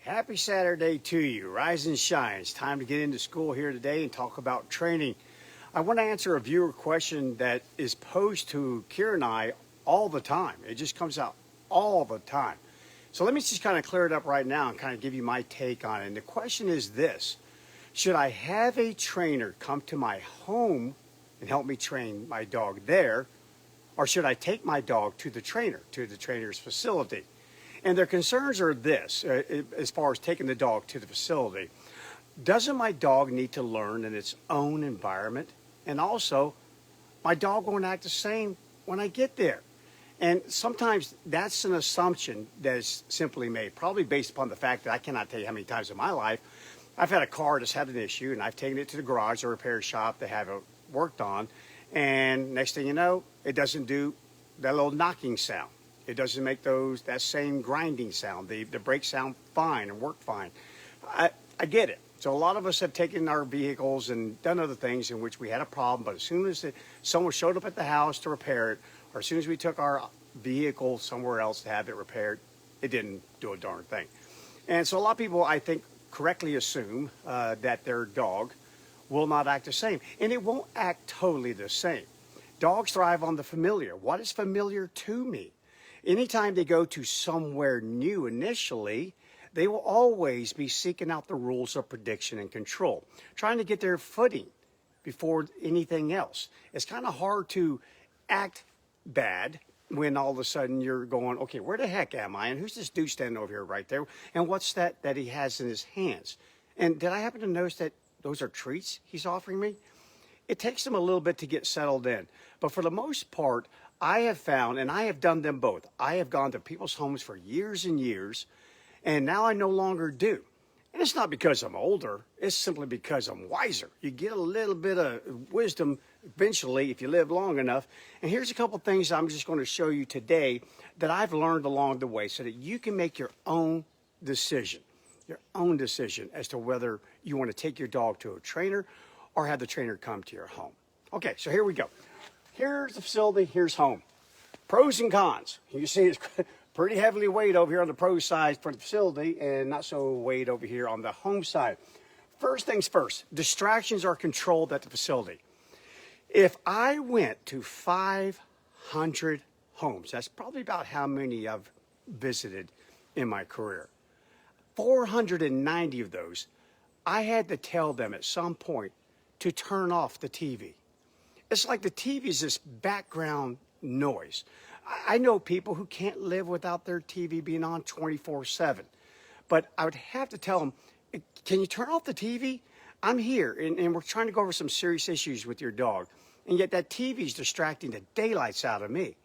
Happy Saturday to you. Rise and shine. It's time to get into school here today and talk about training. I want to answer a viewer question that is posed to Kira and I all the time. It just comes out all the time. So let me just kind of clear it up right now and kind of give you my take on it. And the question is this: should I have a trainer come to my home and help me train my dog there, or should I take my dog to the trainer's facility? And their concerns are this, as far as taking the dog to the facility. Doesn't my dog need to learn in its own environment? And also, my dog won't act the same when I get there. And sometimes that's an assumption that is simply made, probably based upon the fact that I cannot tell you how many times in my life I've had a car that's had an issue, and I've taken it to the garage or repair shop to have it worked on. And next thing you know, it doesn't do that little knocking sound. It doesn't make that same grinding sound. The brakes sound fine and work fine. I get it. So a lot of us have taken our vehicles and done other things in which we had a problem, but as soon as someone showed up at the house to repair it, or as soon as we took our vehicle somewhere else to have it repaired, it didn't do a darn thing. And so a lot of people, I think, correctly assume that their dog will not act the same. And it won't act totally the same. Dogs thrive on the familiar. What is familiar to me? Anytime they go to somewhere new initially, they will always be seeking out the rules of prediction and control, trying to get their footing before anything else. It's kind of hard to act bad when all of a sudden you're going, okay, where the heck am I? And who's this dude standing over here right there? And what's that he has in his hands? And did I happen to notice that those are treats he's offering me? It takes them a little bit to get settled in. But for the most part, I have found, and I have done them both. I have gone to people's homes for years and years, and now I no longer do. And it's not because I'm older. It's simply because I'm wiser. You get a little bit of wisdom eventually if you live long enough. And here's a couple things I'm just going to show you today that I've learned along the way so that you can make your own decision as to whether you want to take your dog to a trainer or have the trainer come to your home. Okay, so here we go. Here's the facility, here's home. Pros and cons. You see it's pretty heavily weighed over here on the pro side for the facility and not so weighed over here on the home side. First things first, distractions are controlled at the facility. If I went to 500 homes, that's probably about how many I've visited in my career. 490 of those, I had to tell them at some point to turn off the TV. It's like the TV is this background noise. I know people who can't live without their TV being on 24/7. But I would have to tell them, can you turn off the TV? I'm here, and we're trying to go over some serious issues with your dog. And yet that TV is distracting the daylights out of me.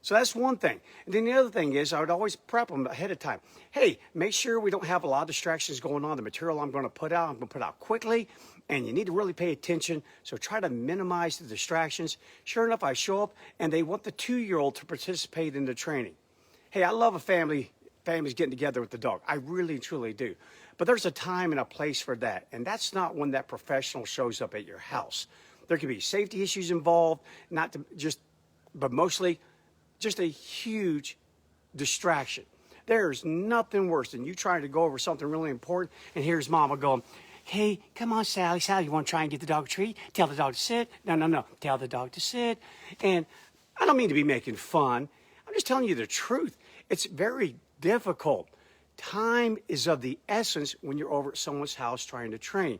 So that's one thing. And then the other thing is I would always prep them ahead of time. Hey, make sure we don't have a lot of distractions going on. The material I'm going to put out quickly, and you need to really pay attention. So try to minimize the distractions. Sure enough, I show up, and they want the 2-year-old to participate in the training. Hey, I love families getting together with the dog. I really, truly do. But there's a time and a place for that, and that's not when that professional shows up at your house. There could be safety issues involved, but mostly just a huge distraction. There's nothing worse than you trying to go over something really important, and here's mama going, hey, come on, Sally, you want to try and get the dog a treat? Tell the dog to sit. No, tell the dog to sit. And I don't mean to be making fun. I'm just telling you the truth. It's very difficult. Time is of the essence when you're over at someone's house trying to train.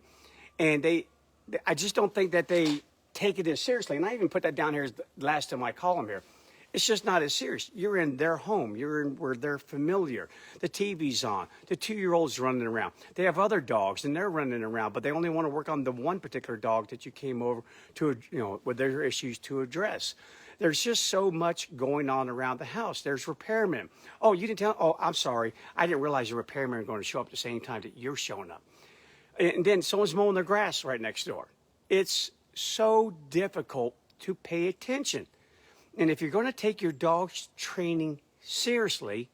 And I just don't think that they take it as seriously. And I even put that down here as the last of my column here. It's just not as serious. You're in their home. You're in where they're familiar. The TV's on. The 2-year-old's running around. They have other dogs, and they're running around, but they only want to work on the one particular dog that you came over to, with their issues to address. There's just so much going on around the house. There's repairmen. Oh, you didn't tell? Oh, I'm sorry. I didn't realize the repairmen are going to show up at the same time that you're showing up. And then someone's mowing their grass right next door. It's so difficult to pay attention. And if you're going to take your dog's training seriously,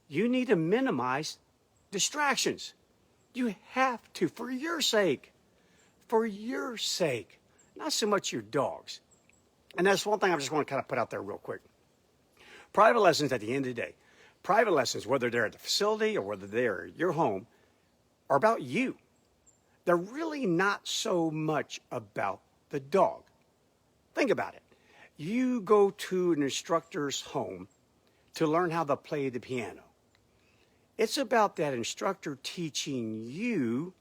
you need to minimize distractions. You have to, for your sake, not so much your dog's. And that's one thing I just want to kind of put out there real quick. Private lessons at the end of the day. Private lessons, whether they're at the facility or whether they're at your home, are about you. They're really not so much about the dog. Think about it. You go to an instructor's home to learn how to play the piano. It's about that instructor teaching you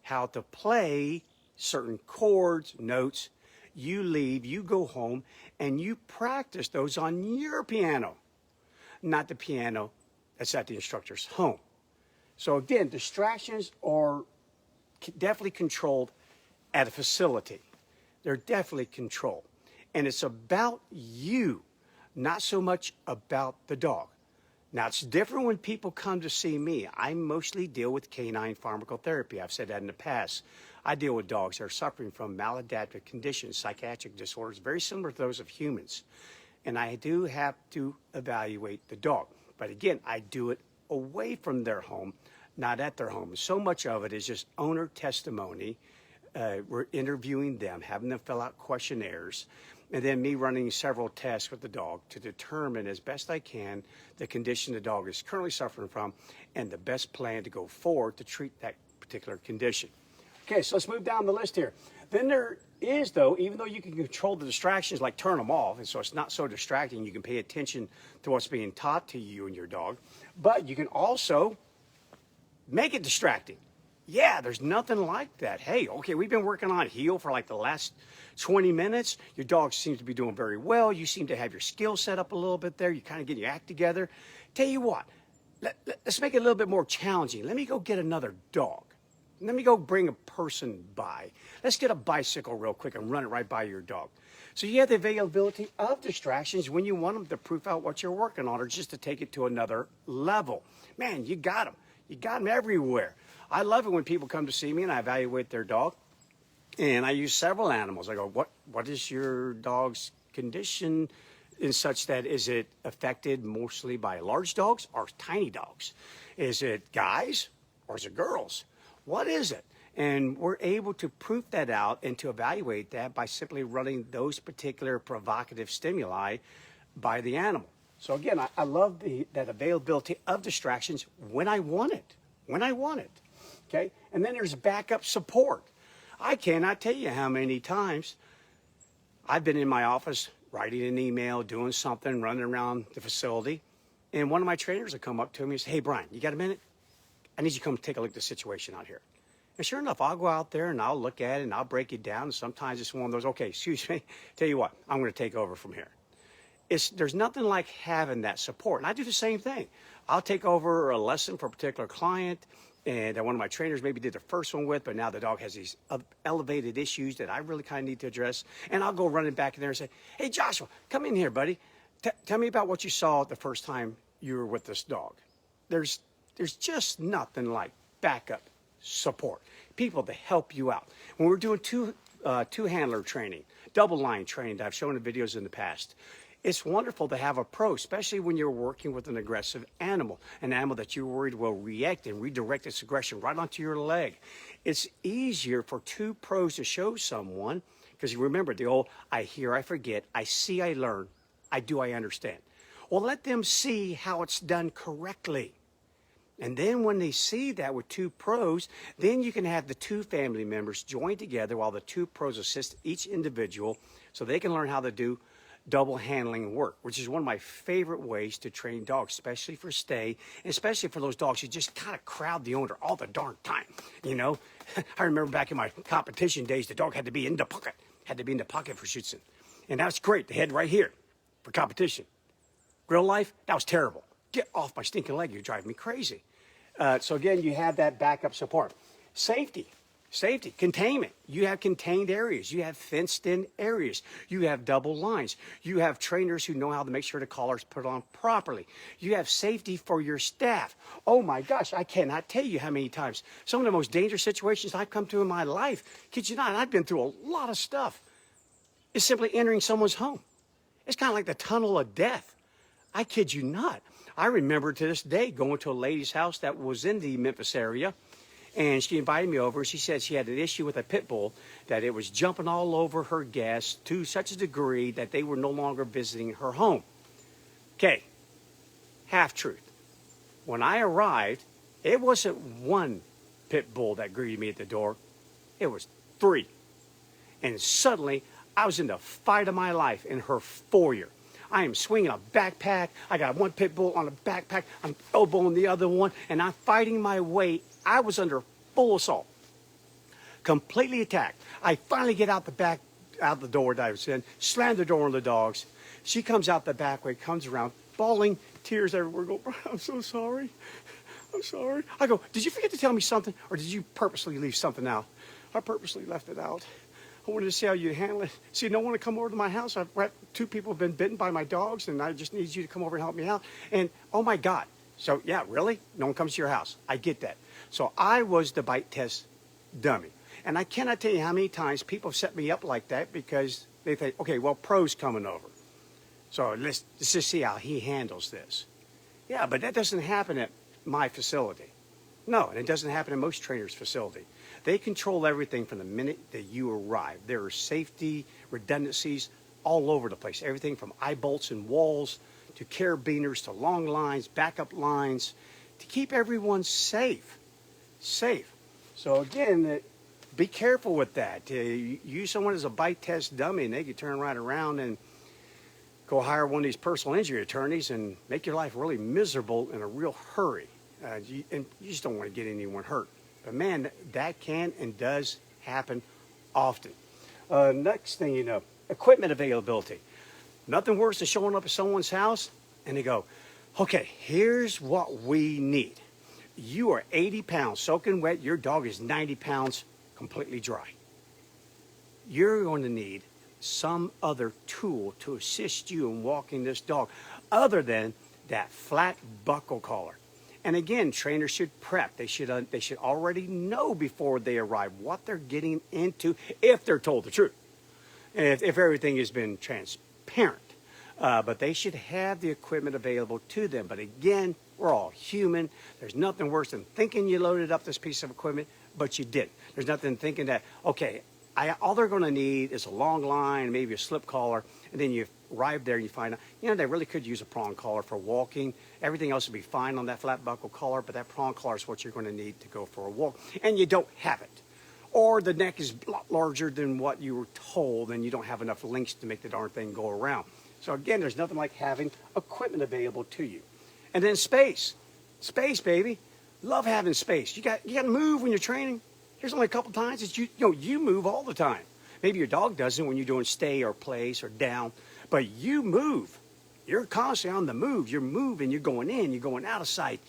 how to play certain chords, notes. You leave, you go home, and you practice those on your piano, not the piano that's at the instructor's home. So again, distractions are definitely controlled at a facility. They're definitely controlled. And it's about you, not so much about the dog. Now, it's different when people come to see me. I mostly deal with canine pharmacotherapy. I've said that in the past. I deal with dogs that are suffering from maladaptive conditions, psychiatric disorders, very similar to those of humans. And I do have to evaluate the dog. But again, I do it away from their home, not at their home. So much of it is just owner testimony. We're interviewing them, having them fill out questionnaires, and then me running several tests with the dog to determine as best I can the condition the dog is currently suffering from and the best plan to go forward to treat that particular condition. Okay, so let's move down the list here. Then there is, though, even though you can control the distractions, like turn them off, and so it's not so distracting, you can pay attention to what's being taught to you and your dog, but you can also make it distracting. Yeah, there's nothing like that. Hey, okay, we've been working on heel for like the last 20 minutes. Your dog seems to be doing very well. You seem to have your skill set up a little bit there. You kind of get your act together. Tell you what, let's make it a little bit more challenging. Let me go get another dog. Let me go bring a person by. Let's get a bicycle real quick and run it right by your dog. So you have the availability of distractions when you want them to proof out what you're working on or just to take it to another level. Man, you got them. You got them everywhere. I love it when people come to see me and I evaluate their dog. And I use several animals. I go, what is your dog's condition in such that is it affected mostly by large dogs or tiny dogs? Is it guys or is it girls? What is it? And we're able to proof that out and to evaluate that by simply running those particular provocative stimuli by the animal. So again, I love that availability of distractions when I want it, okay? And then there's backup support. I cannot tell you how many times I've been in my office writing an email, doing something, running around the facility, and one of my trainers will come up to me and say, hey, Bryan, you got a minute? I need you to come take a look at the situation out here. And sure enough, I'll go out there and I'll look at it and I'll break it down. And sometimes it's one of those, okay, excuse me, tell you what, I'm going to take over from here. There's nothing like having that support. And I do the same thing. I'll take over a lesson for a particular client and that one of my trainers maybe did the first one with, but now the dog has these elevated issues that I really kind of need to address. And I'll go running back in there and say, hey, Joshua, come in here, buddy. Tell me about what you saw the first time you were with this dog. There's just nothing like backup support, people to help you out. When we're doing two handler training, double line training that I've shown in videos in the past, it's wonderful to have a pro, especially when you're working with an aggressive animal, an animal that you're worried will react and redirect its aggression right onto your leg. It's easier for two pros to show someone, because you remember the old, I hear, I forget, I see, I learn, I do, I understand. Well, let them see how it's done correctly. And then when they see that with two pros, then you can have the two family members join together while the two pros assist each individual so they can learn how to do double handling work, which is one of my favorite ways to train dogs, especially for stay, and especially for those dogs who just kind of crowd the owner all the darn time. You know, I remember back in my competition days, the dog had to be in the pocket, for shooting. And that's great, the head right here for competition. Real life, that was terrible. Get off my stinking leg, you're driving me crazy. So again, you have that backup support. Safety, containment. You have contained areas. You have fenced in areas. You have double lines. You have trainers who know how to make sure the collar's put on properly. You have safety for your staff. Oh my gosh, I cannot tell you how many times. Some of the most dangerous situations I've come to in my life, kid you not, I've been through a lot of stuff, is simply entering someone's home. It's kind of like the tunnel of death. I kid you not. I remember to this day going to a lady's house that was in the Memphis area, and she invited me over. She said she had an issue with a pit bull, that it was jumping all over her guests to such a degree that they were no longer visiting her home. Okay, Half truth. When I arrived, it wasn't one pit bull that greeted me at the door. It was 3. And suddenly, I was in the fight of my life in her foyer. I am swinging a backpack. I got one pit bull on a backpack. I'm elbowing the other one, and I'm fighting my way. I was under full assault, completely attacked. I finally get out the door that I was in, slam the door on the dogs. She comes out the back way, comes around, bawling, tears everywhere. Go, I'm so sorry. I'm sorry. I go, did you forget to tell me something, or did you purposely leave something out? I purposely left it out. I wanted to see how you'd handle it. See, no one to come over to my house. 2 people have been bitten by my dogs, and I just need you to come over and help me out. And, oh, my God. So, yeah, really? No one comes to your house. I get that. So I was the bite test dummy. And I cannot tell you how many times people set me up like that because they think, okay, well, pro's coming over. So let's just see how he handles this. Yeah, but that doesn't happen at my facility. No, and it doesn't happen in most trainers' facility. They control everything from the minute that you arrive. There are safety redundancies all over the place. Everything from eye bolts and walls to carabiners to long lines, backup lines, to keep everyone safe. Safe. So again, be careful with that. Use someone as a bite test dummy, and they could turn right around and go hire one of these personal injury attorneys and make your life really miserable in a real hurry. And you just don't want to get anyone hurt. But man, that can and does happen often. Next thing you know, equipment availability. Nothing worse than showing up at someone's house and they go, okay, here's what we need. You are 80 pounds soaking wet. Your dog is 90 pounds completely dry. You're going to need some other tool to assist you in walking this dog other than that flat buckle collar. And again, trainers should prep. They should already know before they arrive what they're getting into if they're told the truth. If everything has been transparent. But they should have the equipment available to them. But again, we're all human. There's nothing worse than thinking you loaded up this piece of equipment, but you didn't. There's nothing thinking that, okay, all they're going to need is a long line, maybe a slip collar, and then you arrive there and you find out, they really could use a prong collar for walking. Everything else would be fine on that flat buckle collar, but that prong collar is what you're going to need to go for a walk, and you don't have it. Or the neck is a lot larger than what you were told, and you don't have enough links to make the darn thing go around. So again, there's nothing like having equipment available to you. And then space. Space, baby. Love having space. You got to move when you're training. There's only a couple times that you move all the time. Maybe your dog doesn't when you're doing stay or place or down, but you move. You're constantly on the move. You're moving. You're going in. You're going out of sight,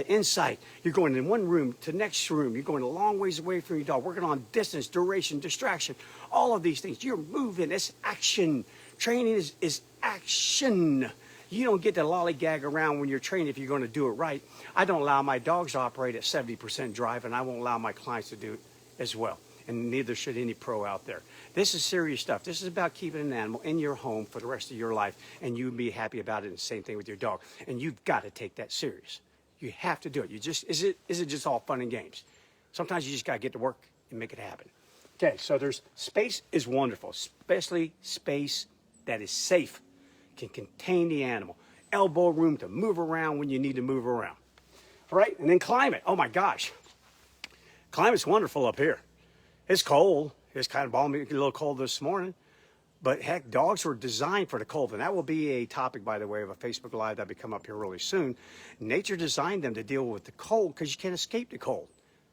in sight. You're going in one room to the next room. You're going a long ways away from your dog, working on distance, duration, distraction, all of these things. You're moving. It's action. Training is action. You don't get to lollygag around when you're training if you're going to do it right. I don't allow my dogs to operate at 70% drive, and I won't allow my clients to do it as well. And neither should any pro out there. This is serious stuff. This is about keeping an animal in your home for the rest of your life, and you be happy about it, and the same thing with your dog. And you've got to take that serious. You have to do it. Is it just all fun and games? Sometimes you just got to get to work and make it happen. Okay, so space is wonderful, especially space that is safe, can contain the animal. Elbow room to move around when you need to move around. All right, and then climate. Oh my gosh. Climate's wonderful up here. It's cold. It's kind of balmy, a little cold this morning. But heck, dogs were designed for the cold. And that will be a topic, by the way, of a Facebook Live that'll be coming up here really soon. Nature designed them to deal with the cold because you can't escape the cold.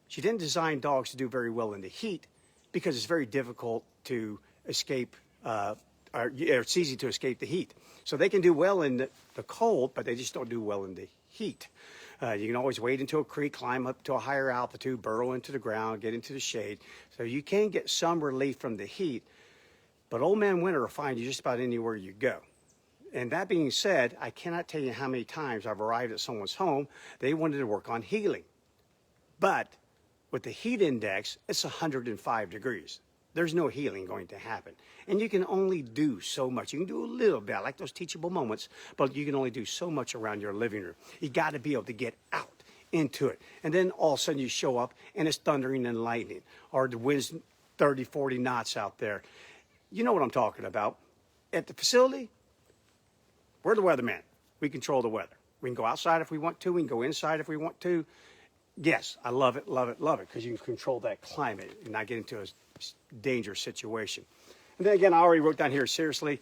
She didn't design dogs to do very well in the heat because it's very difficult to escape, it's easy to escape the heat. So they can do well in the cold, but they just don't do well in the heat. You can always wade into a creek, climb up to a higher altitude, burrow into the ground, get into the shade. So you can get some relief from the heat, but old man winter will find you just about anywhere you go. And that being said, I cannot tell you how many times I've arrived at someone's home, they wanted to work on healing. But with the heat index, it's 105 degrees. There's no healing going to happen. And you can only do so much. You can do a little bit. I like those teachable moments, but you can only do so much around your living room. You got to be able to get out into it. And then all of a sudden you show up and it's thundering and lightning, or the wind's 30, 40 knots out there. You know what I'm talking about. At the facility, we're the weatherman. We control the weather. We can go outside if we want to. We can go inside if we want to. Yes, I love it, love it, love it, because you can control that climate and not get into a dangerous situation. And then again, I already wrote down here, seriously,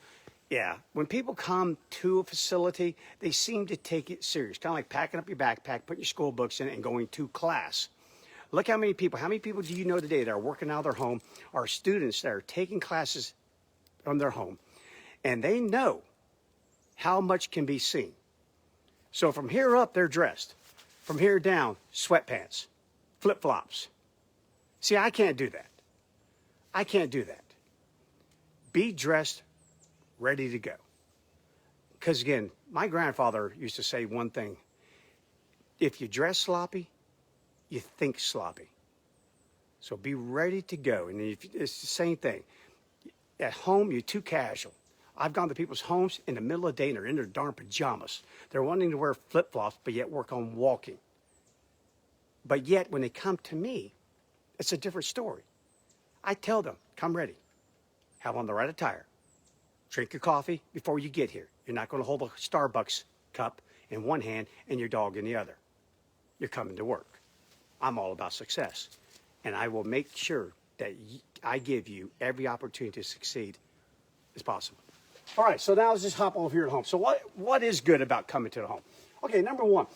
yeah, when people come to a facility, they seem to take it serious. Kind of like packing up your backpack, putting your school books in it, and going to class. Look how many people do you know today that are working out of their home, are students that are taking classes from their home, and they know how much can be seen. So from here up, they're dressed. From here down, sweatpants, flip-flops. See, I can't do that. I can't do that. Be dressed, ready to go. Because again, my grandfather used to say one thing. If you dress sloppy, you think sloppy. So be ready to go. And it's the same thing. At home, you're too casual. I've gone to people's homes in the middle of the day and they're in their darn pajamas. They're wanting to wear flip-flops, but yet work on walking. But yet, when they come to me, it's a different story. I tell them, come ready. Have on the right attire. Drink your coffee before you get here. You're not going to hold a Starbucks cup in one hand and your dog in the other. You're coming to work. I'm all about success. And I will make sure that I give you every opportunity to succeed as possible. All right, so now let's just hop over here at home. So what is good about coming to the home? Okay, number one,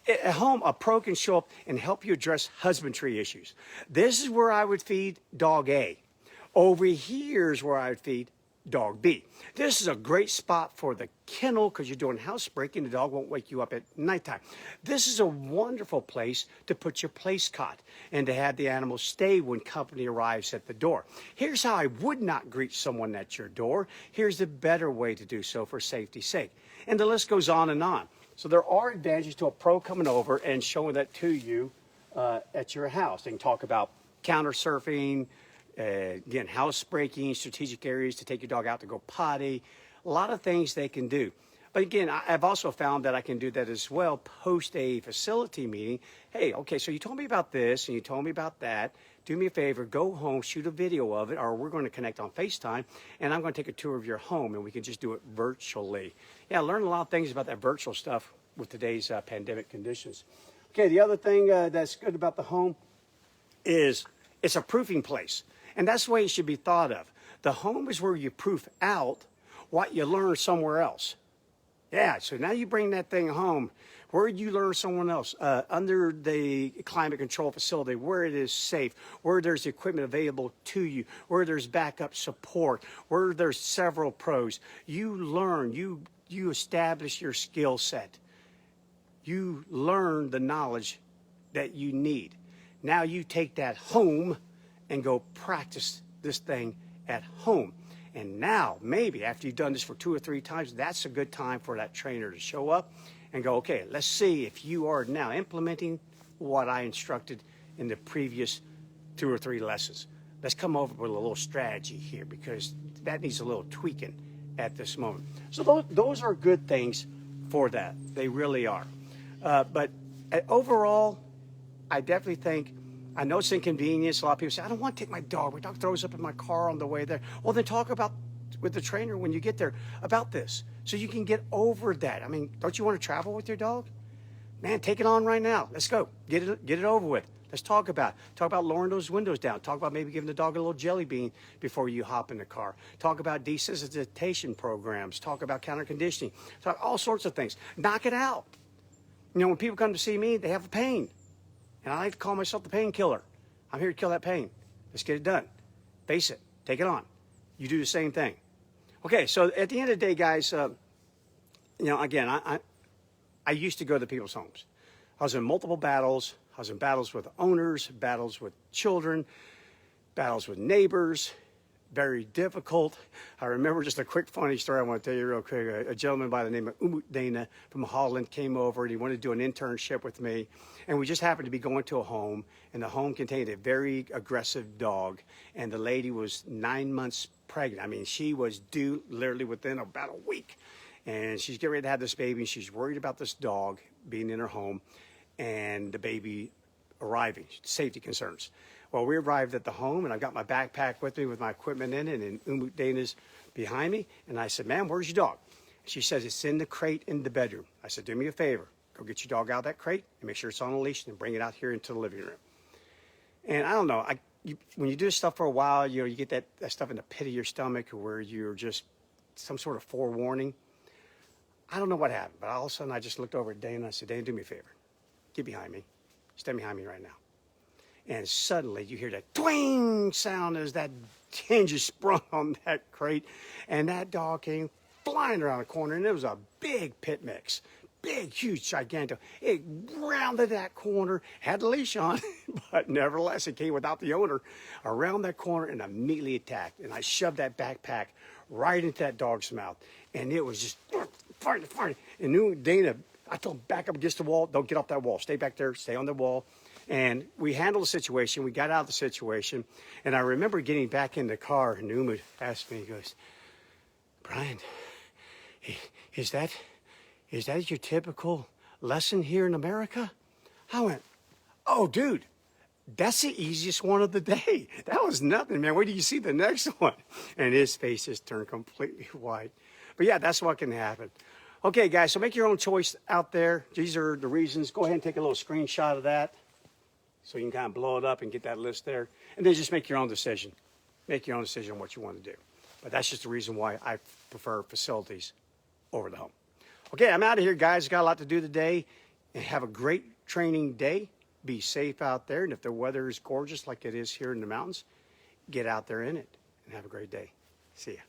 at home, a pro can show up and help you address husbandry issues. This is where I would feed dog A. Over here is where I would feed dog B. This is a great spot for the kennel because you're doing housebreaking. The dog won't wake you up at nighttime. This is a wonderful place to put your place cot and to have the animal stay when company arrives at the door. Here's how I would not greet someone at your door. Here's the better way to do so for safety's sake. And the list goes on and on. So there are advantages to a pro coming over and showing that to you at your house. They can talk about counter surfing, again, housebreaking, strategic areas to take your dog out to go potty, a lot of things they can do. But again, I've also found that I can do that as well post a facility meeting. Hey, okay, so you told me about this and you told me about that. Do me a favor, go home, shoot a video of it, or we're going to connect on FaceTime, and I'm going to take a tour of your home, and we can just do it virtually. Yeah, learn a lot of things about that virtual stuff with today's pandemic conditions. Okay, the other thing that's good about the home is it's a proofing place. And that's the way it should be thought of. The home is where you proof out what you learn somewhere else. Yeah, so now you bring that thing home. Where you learn someone else, under the climate control facility, where it is safe, where there's equipment available to you, where there's backup support, where there's several pros. You learn, you establish your skill set. You learn the knowledge that you need. Now you take that home and go practice this thing at home. And now, maybe after you've done this for 2 or 3 times, that's a good time for that trainer to show up and go, okay, let's see if you are now implementing what I instructed in the previous 2 or 3 lessons. Let's come over with a little strategy here because that needs a little tweaking at this moment. So those are good things for that. They really are. But overall, I definitely think, I know it's inconvenience. A lot of people say, I don't want to take my dog. My dog throws up in my car on the way there. Well, then talk about with the trainer when you get there about this so you can get over that. I mean, don't you want to travel with your dog? Man, take it on right now. Let's go. Get it over with. Let's talk about it. Talk about lowering those windows down. Talk about maybe giving the dog a little jelly bean before you hop in the car. Talk about desensitization programs. Talk about counter conditioning. Talk all sorts of things. Knock it out. You know, when people come to see me, they have a pain. And I like to call myself the painkiller. I'm here to kill that pain. Let's get it done. Face it. Take it on. You do the same thing. Okay, so at the end of the day, guys, you know, again, I used to go to people's homes. I was in multiple battles. I was in battles with owners, battles with children, battles with neighbors. Very difficult. I remember just a quick funny story I want to tell you real quick. A gentleman by the name of Dana from Holland came over and he wanted to do an internship with me. And we just happened to be going to a home, and the home contained a very aggressive dog. And the lady was 9 months pregnant. I mean, she was due literally within about a week. And she's getting ready to have this baby, and she's worried about this dog being in her home and the baby arriving, safety concerns. Well, we arrived at the home, and I've got my backpack with me with my equipment in it, and Dana's behind me. And I said, ma'am, where's your dog? She says, it's in the crate in the bedroom. I said, do me a favor. go get your dog out of that crate and make sure it's on a leash and then bring it out here into the living room. And I don't know, when you do this stuff for a while, you get that stuff in the pit of your stomach where you're just some sort of forewarning. I don't know what happened, but all of a sudden I just looked over at Dana and I said, Dana, do me a favor. Get behind me. Stand behind me right now. And suddenly you hear that twing sound as that hinge is sprung on that crate. And that dog came flying around the corner, and it was a big pit mix. Big, huge, gigantic. It rounded that corner, had the leash on, but nevertheless, it came without the owner around that corner and immediately attacked. And I shoved that backpack right into that dog's mouth. And it was just fighting. And knew Dana, I told him, back up against the wall. Don't get off that wall. Stay back there. Stay on the wall. And we handled the situation. We got out of the situation. And I remember getting back in the car, and Uma asked me, he goes, Bryan, is that your typical lesson here in America? I went, oh, dude, that's the easiest one of the day. That was nothing, man. Wait till you see the next one. And his face just turned completely white. But yeah, that's what can happen. Okay, guys, so make your own choice out there. These are the reasons. Go ahead and take a little screenshot of that so you can kind of blow it up and get that list there. And then just make your own decision. Make your own decision on what you want to do. But that's just the reason why I prefer facilities over the home. Okay, I'm out of here, guys. Got a lot to do today. And have a great training day. Be safe out there. And if the weather is gorgeous like it is here in the mountains, get out there in it and have a great day. See ya.